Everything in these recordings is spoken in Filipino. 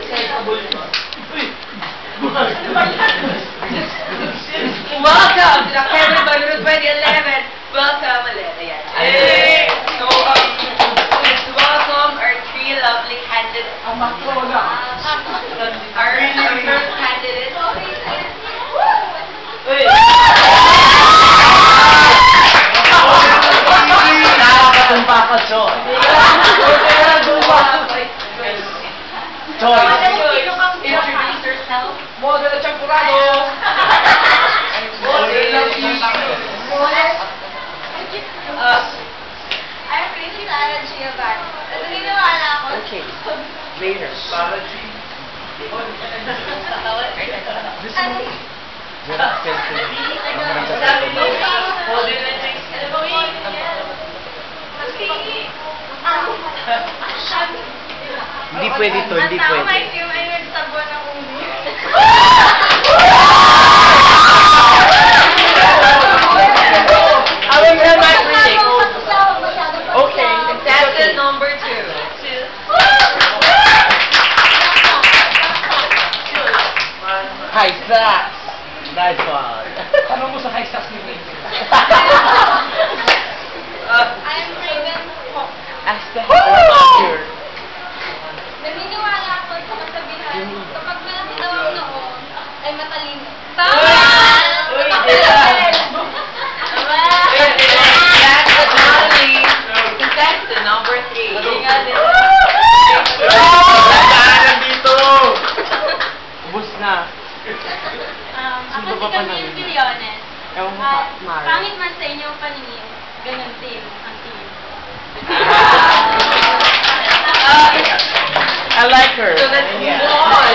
Welcome to the Kevin Balloon 2011. Welcome, Alena. So, let's welcome our three lovely candidates. Our first candidate. Nakakatumpa ka, Joy. Joy. Introduce yourself. Model at Champurado. I'm pretty Sarah Giovanni. Naniniwala ako. Okay. Later. Sarah G. Hindi pwede to, hindi pwede. Ang tao ay nagsabon ng umi. I will tell my critic. Okay. Contestant number 2. High socks. Nice one. Tanong mo sa high socks ni Raven. I'm Raven Hawk. Ask the head. Naniniwala ako sa kasabihan, kapag malaki daw ang noo, ay matalino. Tama! Last but not least, contestant number 3. Dito! Ubus na. Ako si Camille Villones. Ewan mo At pa, Mara. pangit man sa inyong paningin, ganun din ang team. I like her. So let's move on.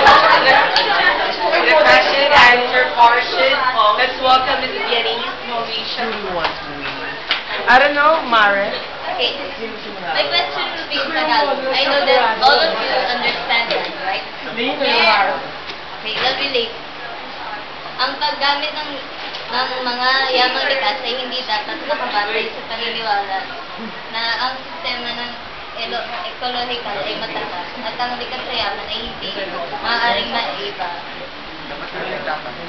The question and answer portion. Let's welcome Ms. Yanise Mauricio. I don't know, Mara. Okay, my question will be in Tagalog. I know that all of you understand that, right? Mara. Okay, let me relate. Ang paggamit ng mga yamang likas ay hindi dapat nakabatay sa paniniwala na ang sistema ng ecological ay matatas at ang likas sa yaman ay hindi maaaring maiba.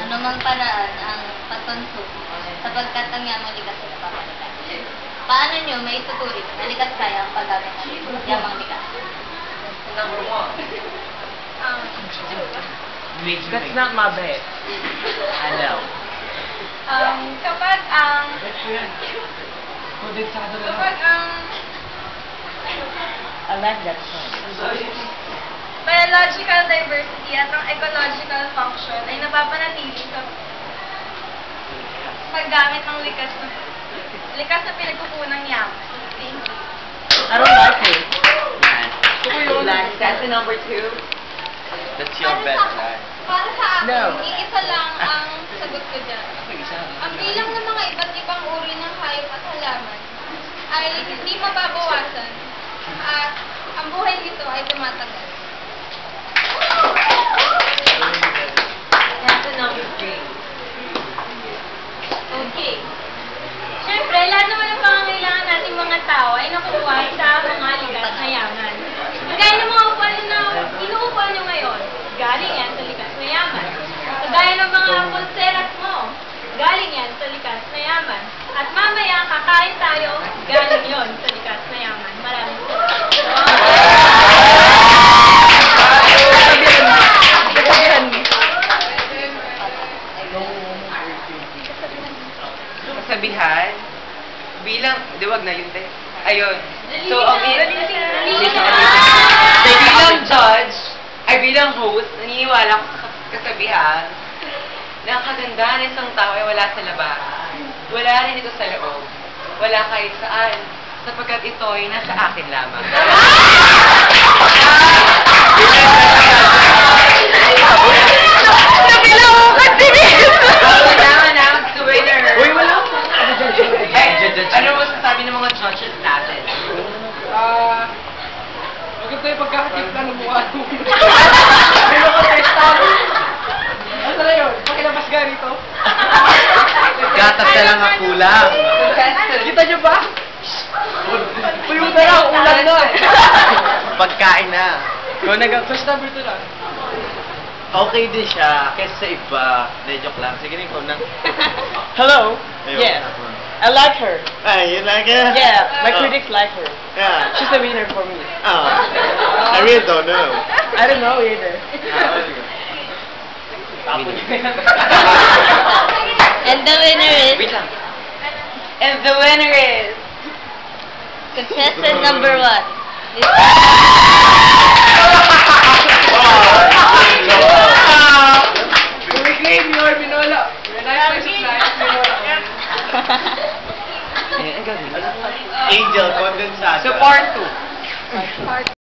Anumang paraan ang pagkonsumo sapagkat ang yamang likas ay napapalitan. Paano nyo may tuturing na likas kaya ang paggamit ng yamang likas? Number 1. That's not my bet. I know. Kapag ang I like that song. biological diversity at ang ecological function ay napapanatili sa paggamit ng likas na pinagkukunang yaman. Thank you. I don't like it. Contestant number 2. That's your bet, right? Para sa akin, No. iisa lang ang sagot ko dyan. Ang bilang ng mga iba't ibang uri ng hayop at halaman ay hindi mababawasan at ang buhay nito ay tumatagal. Contestant number 3. Okay. Siyempre, lahat naman ng pangangailangan nating mga tao ay nakukuha sa mga likas na yaman. Kagaya ng mga upuan na inuupuan nyo ngayon, galing yan sa likas na yaman. Kagaya ng mga pulseras mo, galing yan sa likas na yaman. At mamaya, kakain tayo, galing yon sa likas na yaman. Maraming Kasabihan, bilang, di wag na yun, te. Ayun. So, bilang judge, ay bilang host, naniniwala ko sa kasabihan na ang kagandahan ng isang tao ay wala sa labas. Wala rin ito sa loob. Wala kahit saan. Sapagkat ito ay nasa akin lamang. Uy, wala. Ano mo sasabi ng mga judges natin? Maganda yung pagkakatip na ng mukha. May mga testado. Ano na yun? Pakilabas ka rito. Gatas na lang ang kulang. Kita nyo ba? Tuyo na lang, ulan na. Pagkain na. Ikaw first number 2 lang. Okay din siya, kesa sa iba. Hindi, joke lang. Sige rin, ikaw na. Hello? Ayun. Yes. I like her. Ay, you like it? Yeah, my Oh. critics like her. Yeah. She's the winner for me. Oh. I really don't know. I don't know either. And the winner is Wait lang. And the winner is... contestant number 1. Reclaim your Minola. When I first applied, Minola. Angel, condensado. So, part 2.